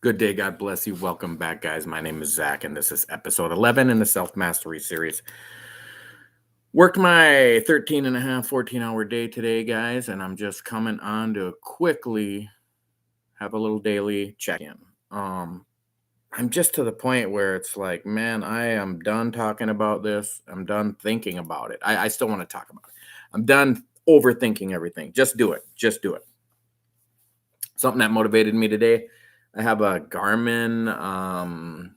Good day. God bless you. Welcome back, guys. My name is Zach, and this is episode 11 in the Self Mastery series. Worked my 13 and a half, 14-hour day today, guys, and I'm just coming on to quickly have a little daily check in. I'm just to the point where it's like, man, I am done talking about this. I'm done thinking about it. I still want to talk about it. I'm done overthinking everything. Just do it. Just do it. Something that motivated me today. I have a Garmin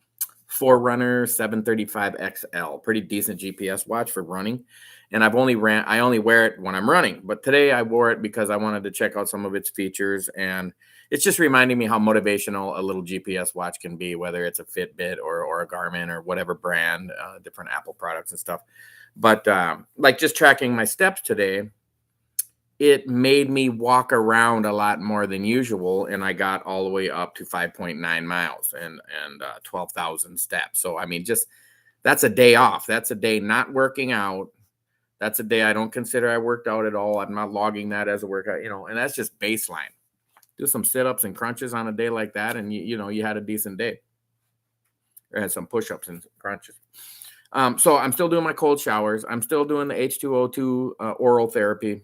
Forerunner 735 XL, pretty decent GPS watch for running. And I only wear it when I'm running. But today I wore it because I wanted to check out some of its features. And it's just reminding me how motivational a little GPS watch can be, whether it's a Fitbit or a Garmin or whatever brand, different Apple products and stuff. But like just tracking my steps today, it made me walk around a lot more than usual, and I got all the way up to 5.9 miles and 12,000 steps. So I mean, just that's a day off. That's a day not working out. That's a day I don't consider I worked out at all. I'm not logging that as a workout, and that's just baseline. Do some sit-ups and crunches on a day like that, and you had a decent day. Or had some push-ups and crunches. So I'm still doing my cold showers. I'm still doing the H2O2 oral therapy.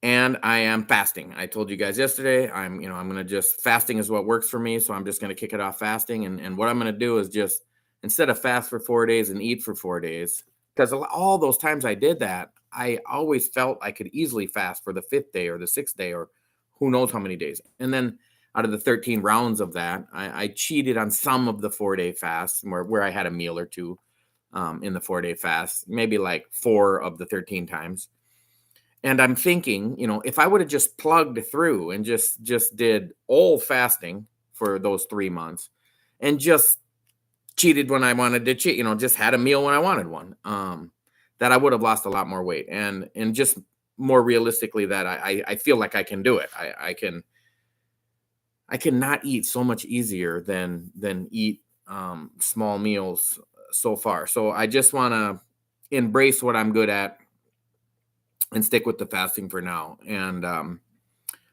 And I am fasting. I told you guys yesterday, I'm going to just fasting is what works for me. So I'm just going to kick it off fasting. And what I'm going to do is just instead of fast for 4 days and eat for 4 days, because all those times I did that, I always felt I could easily fast for the fifth day or the sixth day or who knows how many days. And then out of the 13 rounds of that, I cheated on some of the 4-day fasts where I had a meal or two in the 4-day fast, maybe like 4 of the 13 times. And I'm thinking, if I would have just plugged through and just did all fasting for those 3 months and just cheated when I wanted to cheat, just had a meal when I wanted one, that I would have lost a lot more weight. And just more realistically, that I feel like I can do it. I can not eat so much easier than eat small meals so far. So I just want to embrace what I'm good at and stick with the fasting for now. And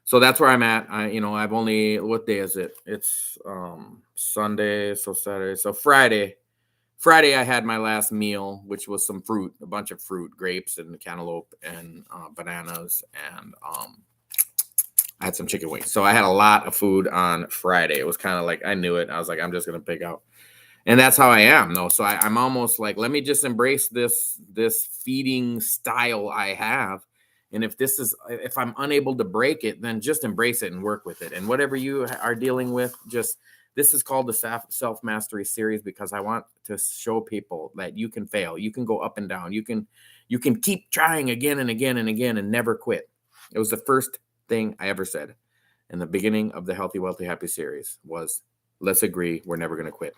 so that's where I'm at. I've only, what day is it? It's Sunday, so Saturday, so Friday. Friday, I had my last meal, which was some fruit, a bunch of fruit, grapes and cantaloupe and bananas, and I had some chicken wings. So I had a lot of food on Friday. It was kind of like I knew it. I was like, I'm just gonna pick out. And that's how I am, though. So I'm almost like, let me just embrace this feeding style I have. And if I'm unable to break it, then just embrace it and work with it. And whatever you are dealing with, this is called the Self Mastery series because I want to show people that you can fail, you can go up and down, you can keep trying again and again and again and never quit. It was the first thing I ever said in the beginning of the Healthy, Wealthy, Happy series was, let's agree we're never going to quit.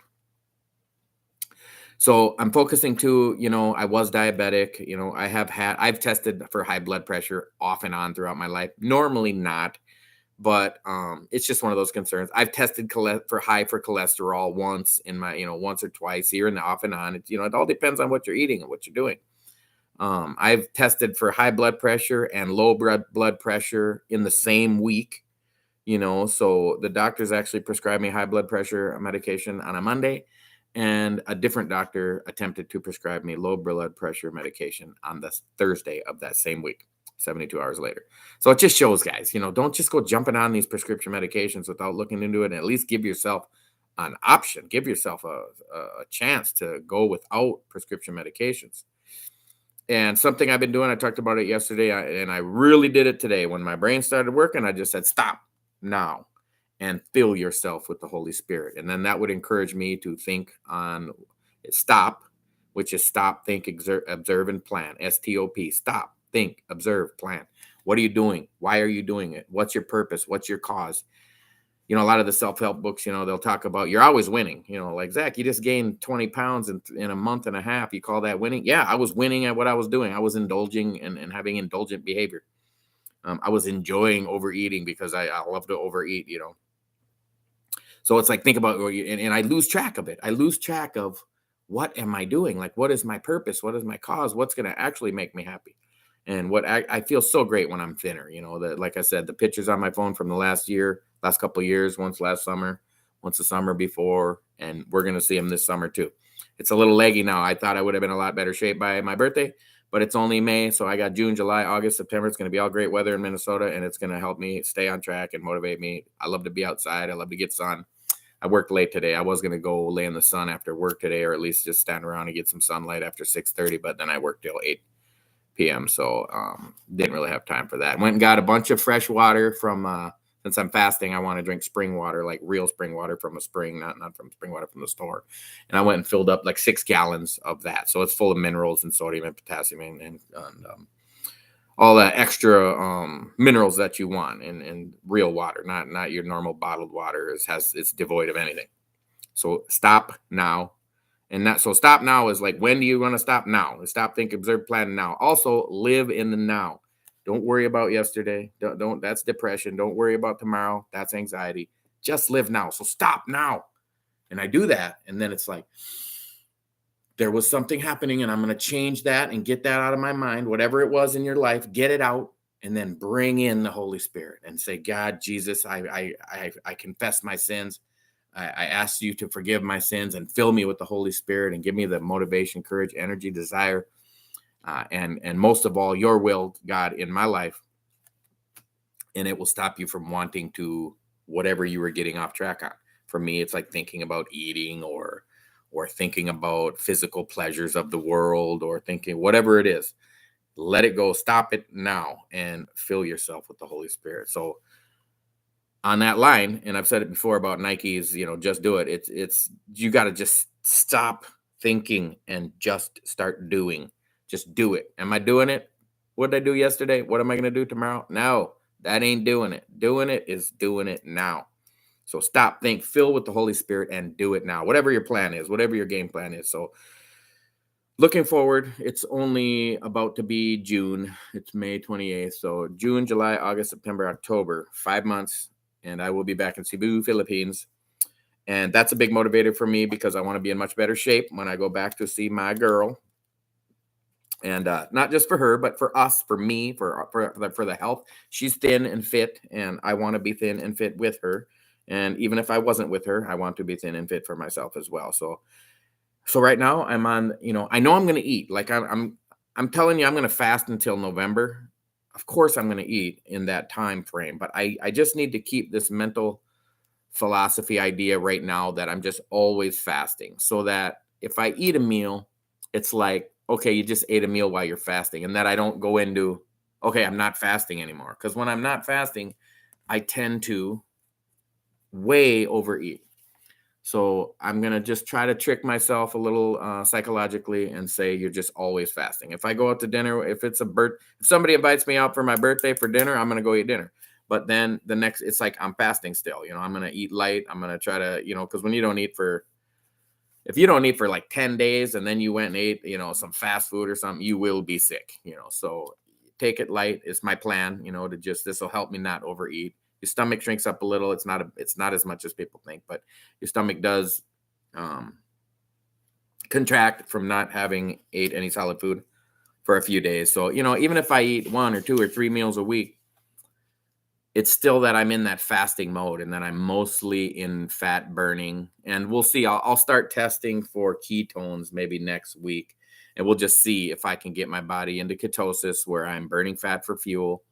So I'm focusing too, I was diabetic, I've tested for high blood pressure off and on throughout my life. Normally not, but it's just one of those concerns. I've tested for cholesterol once in my, once or twice here and off and on. It all depends on what you're eating and what you're doing. I've tested for high blood pressure and low blood pressure in the same week, so the doctors actually prescribed me high blood pressure medication on a Monday. And a different doctor attempted to prescribe me low blood pressure medication on the Thursday of that same week, 72 hours later. So it just shows, guys, don't just go jumping on these prescription medications without looking into it, and at least give yourself an option. Give yourself a chance to go without prescription medications. And something I've been doing, I talked about it yesterday, and I really did it today. When my brain started working, I just said, stop now. And fill yourself with the Holy Spirit. And then that would encourage me to think on stop, which is stop, think, observe, and plan. STOP. Stop, think, observe, plan. What are you doing? Why are you doing it? What's your purpose? What's your cause? A lot of the self-help books, they'll talk about you're always winning. Like, Zach, you just gained 20 pounds in a month and a half. You call that winning? Yeah, I was winning at what I was doing. I was indulging and having indulgent behavior. I was enjoying overeating because I love to overeat, So it's like, think about, and I lose track of it. I lose track of what am I doing? Like, what is my purpose? What is my cause? What's going to actually make me happy? And what I feel so great when I'm thinner, like I said, the pictures on my phone from the last year, last couple of years, once last summer, once the summer before, and we're going to see him this summer too. It's a little leggy now. I thought I would have been in a lot better shape by my birthday, but it's only May. So I got June, July, August, September. It's going to be all great weather in Minnesota, and it's going to help me stay on track and motivate me. I love to be outside. I love to get sun. I worked late today. I was going to go lay in the sun after work today, or at least just stand around and get some sunlight after 6:30, but then I worked till 8 p.m. So didn't really have time for that. Went and got a bunch of fresh water from, since I'm fasting, I want to drink spring water, like real spring water from a spring, not from spring water from the store. And I went and filled up like 6 gallons of that. So it's full of minerals and sodium and potassium and all the extra minerals that you want in real water, not your normal bottled water. It's devoid of anything. So stop now. And so stop now is like, when do you want to stop now? Stop, think, observe, plan now. Also live in the now. Don't worry about yesterday. Don't that's depression. Don't worry about tomorrow. That's anxiety. Just live now. So stop now. And I do that. And then it's like, there was something happening and I'm going to change that and get that out of my mind. Whatever it was in your life, get it out and then bring in the Holy Spirit and say, God, Jesus, I confess my sins. I ask you to forgive my sins and fill me with the Holy Spirit and give me the motivation, courage, energy, desire, and most of all, your will, God, in my life. And it will stop you from wanting to whatever you were getting off track on. For me, it's like thinking about eating or thinking about physical pleasures of the world or thinking whatever it is. Let it go. Stop it now and fill yourself with the Holy Spirit. So on that line, and I've said it before about Nike's, just do it. It's you got to just stop thinking and just start doing. Just do it. Am I doing it? What did I do yesterday? What am I going to do tomorrow? No, that ain't doing it. Doing it is doing it now. So stop, think, fill with the Holy Spirit and do it now. Whatever your plan is, whatever your game plan is. So looking forward, it's only about to be June. It's May 28th. So June, July, August, September, October, 5 months. And I will be back in Cebu, Philippines. And that's a big motivator for me because I want to be in much better shape when I go back to see my girl. And not just for her, but for us, for me, for the health. She's thin and fit, and I want to be thin and fit with her. And even if I wasn't with her, I want to be thin and fit for myself as well. So right now I'm on, I know I'm going to eat. Like I'm telling you, I'm going to fast until November. Of course I'm going to eat in that time frame, but I just need to keep this mental philosophy idea right now that I'm just always fasting, so that if I eat a meal, it's like, okay, you just ate a meal while you're fasting, and that I don't go into, okay, I'm not fasting anymore. Because when I'm not fasting, I tend to way overeat. So I'm going to just try to trick myself a little psychologically and say, you're just always fasting. If I go out to dinner, if somebody invites me out for my birthday for dinner, I'm going to go eat dinner. But then it's like I'm fasting still, I'm going to eat light. I'm going to try to, because if you don't eat for like 10 days and then you went and ate, some fast food or something, you will be sick, so take it light. It's my plan, this will help me not overeat. Your stomach shrinks up a little. It's not as much as people think, but your stomach does contract from not having ate any solid food for a few days. So, even if I eat 1 or 2 or 3 meals a week, it's still that I'm in that fasting mode and that I'm mostly in fat burning. And we'll see. I'll start testing for ketones maybe next week. And we'll just see if I can get my body into ketosis where I'm burning fat for fuel.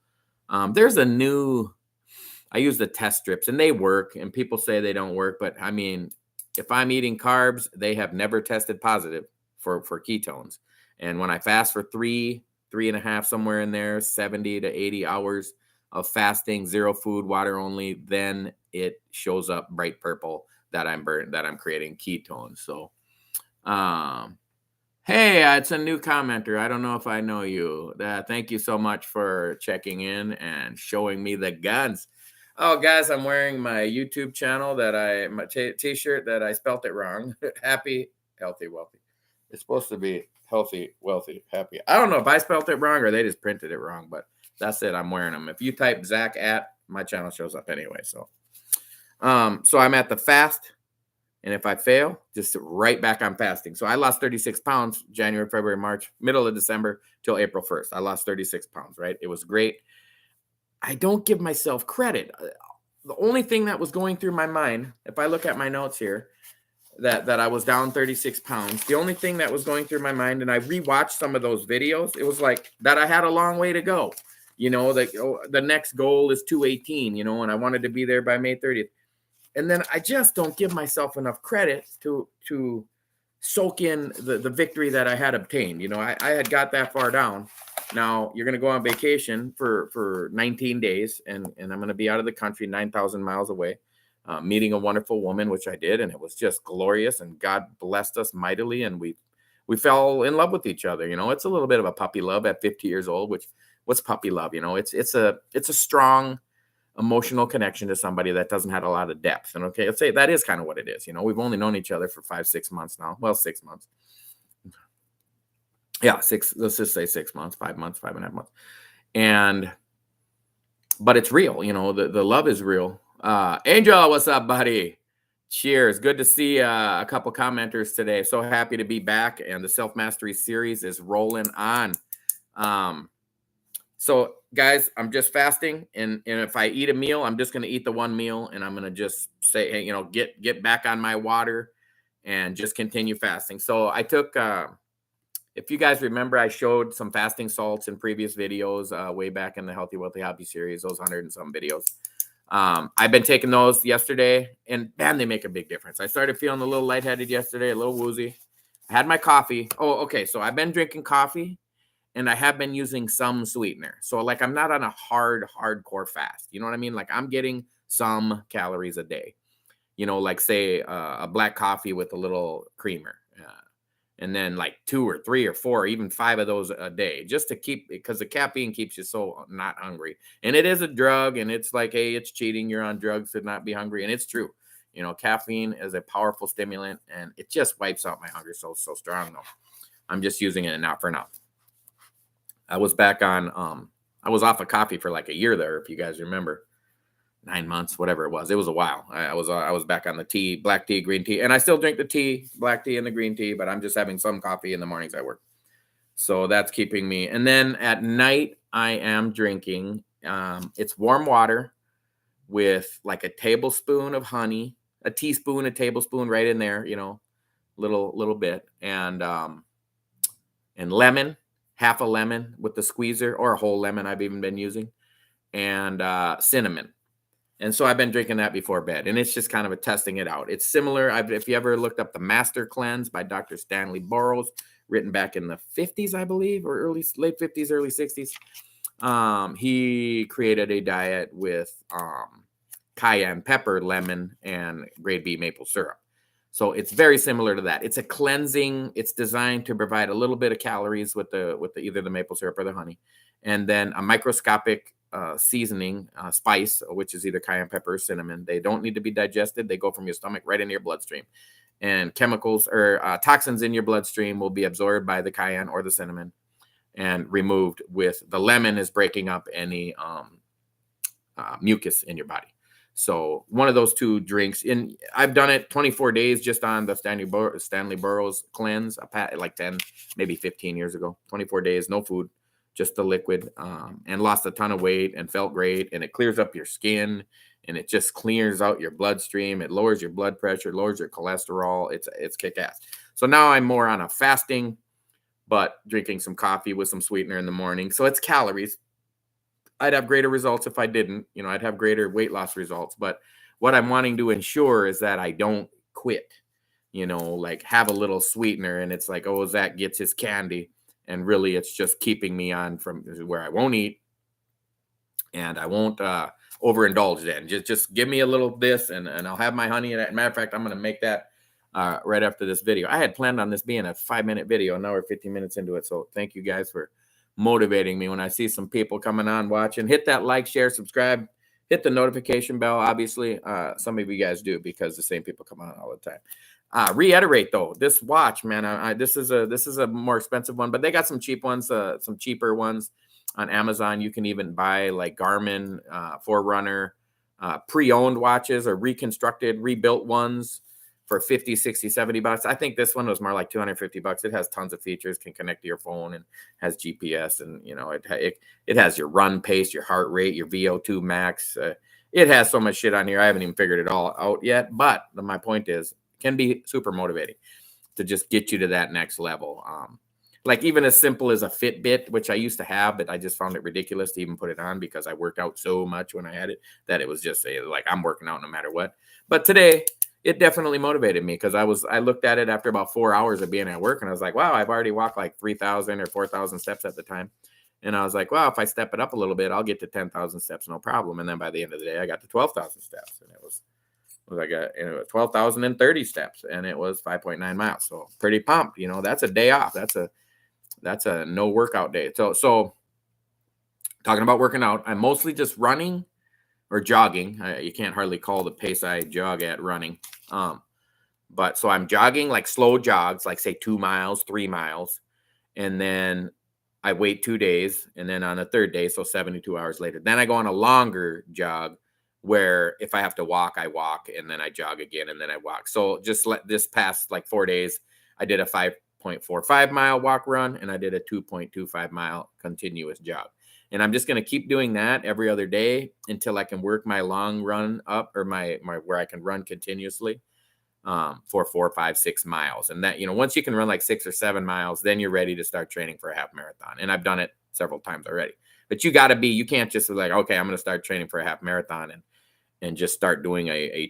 I use the test strips and they work, and people say they don't work. But I mean, if I'm eating carbs, they have never tested positive for ketones. And when I fast for 3.5, somewhere in there, 70 to 80 hours of fasting, 0 food, water only, then it shows up bright purple that I'm creating ketones. So, hey, it's a new commenter. I don't know if I know you. Thank you so much for checking in and showing me the guns. Oh, guys, I'm wearing my YouTube channel my t-shirt that I spelt it wrong. Happy, healthy, wealthy. It's supposed to be healthy, wealthy, happy. I don't know if I spelt it wrong or they just printed it wrong, but that's it. I'm wearing them. If you type Zach at, my channel shows up anyway. So I'm at the fast. And if I fail, just right back on fasting. So I lost 36 pounds, January, February, March, middle of December till April 1st. I lost 36 pounds, right? It was great. I don't give myself credit. the only thing that was going through my mind, if I look at my notes here, that I was down 36 pounds. The only thing that was going through my mind, and I rewatched some of those videos, it was like that I had a long way to go. The next goal is 218, and I wanted to be there by May 30th. And then I just don't give myself enough credit to soak in the victory that I had obtained. I had got that far down. Now you're going to go on vacation for 19 days, and I'm going to be out of the country 9,000 miles away, meeting a wonderful woman, which I did, and it was just glorious. And God blessed us mightily, and we fell in love with each other. It's a little bit of a puppy love at 50 years old. Which what's puppy love? It's a strong emotional connection to somebody that doesn't have a lot of depth. And okay, let's say that is kind of what it is. We've only known each other for 5-6 months now. Well, 6 months. Yeah, let's just say 6 months, 5 months, 5.5 months. But it's real, the love is real. Angel, what's up, buddy? Cheers. Good to see a couple commenters today. So happy to be back, and the Self-Mastery series is rolling on. So guys, I'm just fasting, and if I eat a meal, I'm just going to eat the one meal, and I'm going to just say, hey, get back on my water and just continue fasting. So I took, if you guys remember, I showed some fasting salts in previous videos way back in the Healthy Wealthy Happy series, those 100 and some videos. I've been taking those yesterday, and man, they make a big difference. I started feeling a little lightheaded yesterday, a little woozy. I had my coffee. Oh, okay. So I've been drinking coffee, and I have been using some sweetener. So like I'm not on a hardcore fast. You know what I mean? Like I'm getting some calories a day. Like say a black coffee with a little creamer. And then like 2 or 3 or 4, even 5 of those a day, just to keep, because the caffeine keeps you so not hungry. And it is a drug, and it's like, hey, it's cheating. You're on drugs to not be hungry. And it's true. Caffeine is a powerful stimulant, and it just wipes out my hunger so strong though. I'm just using it now for now. I was back on, I was off of coffee for like a year there, if you guys remember. 9 months, whatever it was. It was a while. I was back on the tea, black tea, green tea, and I still drink the tea, black tea and the green tea, but I'm just having some coffee in the mornings I work. So that's keeping me. And then at night, I am drinking, it's warm water with like a tablespoon of honey, a teaspoon, a tablespoon right in there, little bit, and lemon, half a lemon with the squeezer, or a whole lemon I've even been using, and cinnamon. And so I've been drinking that before bed, and it's just kind of testing it out. It's similar. If you ever looked up the Master Cleanse by Dr. Stanley Burroughs, written back in the 50s, I believe, or late 50s, early 60s, he created a diet with cayenne pepper, lemon, and grade B maple syrup. So it's very similar to that. It's a cleansing. It's designed to provide a little bit of calories with either the maple syrup or the honey, and then a microscopic seasoning spice, which is either cayenne pepper or cinnamon. They don't need to be digested. They go from your stomach right into your bloodstream, and chemicals or toxins in your bloodstream will be absorbed by the cayenne or the cinnamon and removed with the lemon is breaking up any mucus in your body. So one of those two drinks, and I've done it 24 days just on the Stanley Burroughs cleanse, like 10, maybe 15 years ago. 24 days, no food, just the liquid, and lost a ton of weight and felt great. And it clears up your skin, and it just clears out your bloodstream. It lowers your blood pressure, lowers your cholesterol. It's kick-ass. So now I'm more on a fasting, but drinking some coffee with some sweetener in the morning. So it's calories. I'd have greater results if I didn't. I'd have greater weight loss results. But what I'm wanting to ensure is that I don't quit, like have a little sweetener, and it's like, oh, Zach gets his candy. And really, it's just keeping me on from where I won't eat, and I won't overindulge then. Just give me a little this, and I'll have my honey. And matter of fact, I'm going to make that right after this video. I had planned on this being a 5-minute video, and now we're 15 minutes into it. So thank you guys for motivating me. When I see some people coming on watching, hit that like, share, subscribe, hit the notification bell. Obviously, some of you guys do, because the same people come on all the time. Reiterate though, this watch, man, this is a more expensive one, but they got some cheap ones, some cheaper ones on Amazon. You can even buy like Garmin, Forerunner, pre-owned watches, or reconstructed, rebuilt ones for 50, 60, 70 bucks. I think this one was more like 250 bucks. It has tons of features, can connect to your phone, and has GPS, and it has your run pace, your heart rate, your VO2 max. it has so much shit on here. I haven't even figured it all out yet. But my point is, it can be super motivating to just get you to that next level. Like even as simple as a Fitbit, which I used to have, but I just found it ridiculous to even put it on because I worked out so much when I had it that it was just like I'm working out no matter what. But today it definitely motivated me because I looked at it after about 4 hours of being at work and I was like, wow, I've already walked like 3,000 or 4,000 steps at the time. And I was like, well, if I step it up a little bit, I'll get to 10,000 steps, no problem. And then by the end of the day, I got to 12,000 steps, and it was like 12,030 steps, and it was 5.9 miles. So pretty pumped. That's a day off. That's a no workout day. So talking about working out, I'm mostly just running or jogging. You can't hardly call the pace I jog at running. But so I'm jogging like slow jogs, like say 2 miles, 3 miles, and then I wait 2 days, and then on the third day, so 72 hours later, then I go on a longer jog where if I have to walk, I walk, and then I jog again, and then I walk. So just let this past like 4 days, I did a 5.45 mile walk run, and I did a 2.25 mile continuous jog. And I'm just going to keep doing that every other day until I can work my long run up, or my where I can run continuously for 4, 5, 6 miles. And that, once you can run like 6 or 7 miles, then you're ready to start training for a half marathon. And I've done it several times already. But you can't just be like, okay, I'm going to start training for a half marathon and just start doing a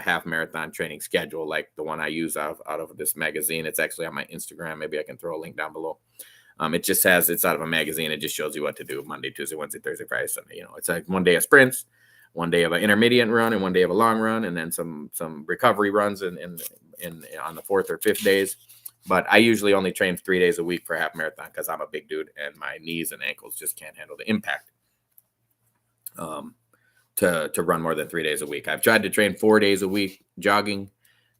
half marathon training schedule like the one I use out of this magazine. It's actually on my Instagram. Maybe I can throw a link down below. It's out of a magazine. It just shows you what to do Monday, Tuesday, Wednesday, Thursday, Friday, Sunday. It's like one day of sprints, one day of an intermediate run, and one day of a long run, and then some recovery runs in on the 4th or 5th days. But I usually only train 3 days a week for a half marathon because I'm a big dude and my knees and ankles just can't handle the impact to run more than 3 days a week. I've tried to train 4 days a week jogging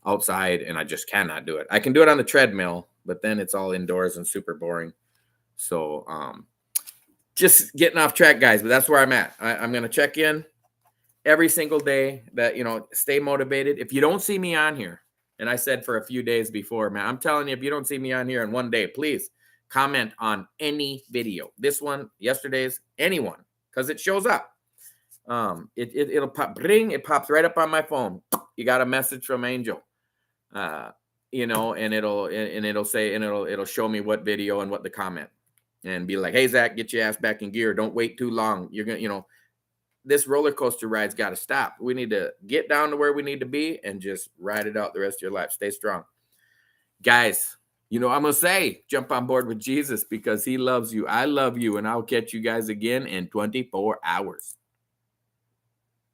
outside, and I just cannot do it. I can do it on the treadmill, but then it's all indoors and super boring. So just getting off track, guys, but that's where I'm at. I'm going to check in every single day that, stay motivated. If you don't see me on here, and I said for a few days before, man, I'm telling you, if you don't see me on here in one day, please comment on any video. This one, yesterday's, anyone, because it shows up. It'll pop, ring, it pops right up on my phone. You got a message from Angel. And it'll show me what video and what the comment, and be like, hey, Zach, get your ass back in gear. Don't wait too long. You're going to, this roller coaster ride's got to stop. We need to get down to where we need to be and just ride it out the rest of your life. Stay strong. Guys, I'm going to say, jump on board with Jesus because he loves you. I love you, and I'll catch you guys again in 24 hours.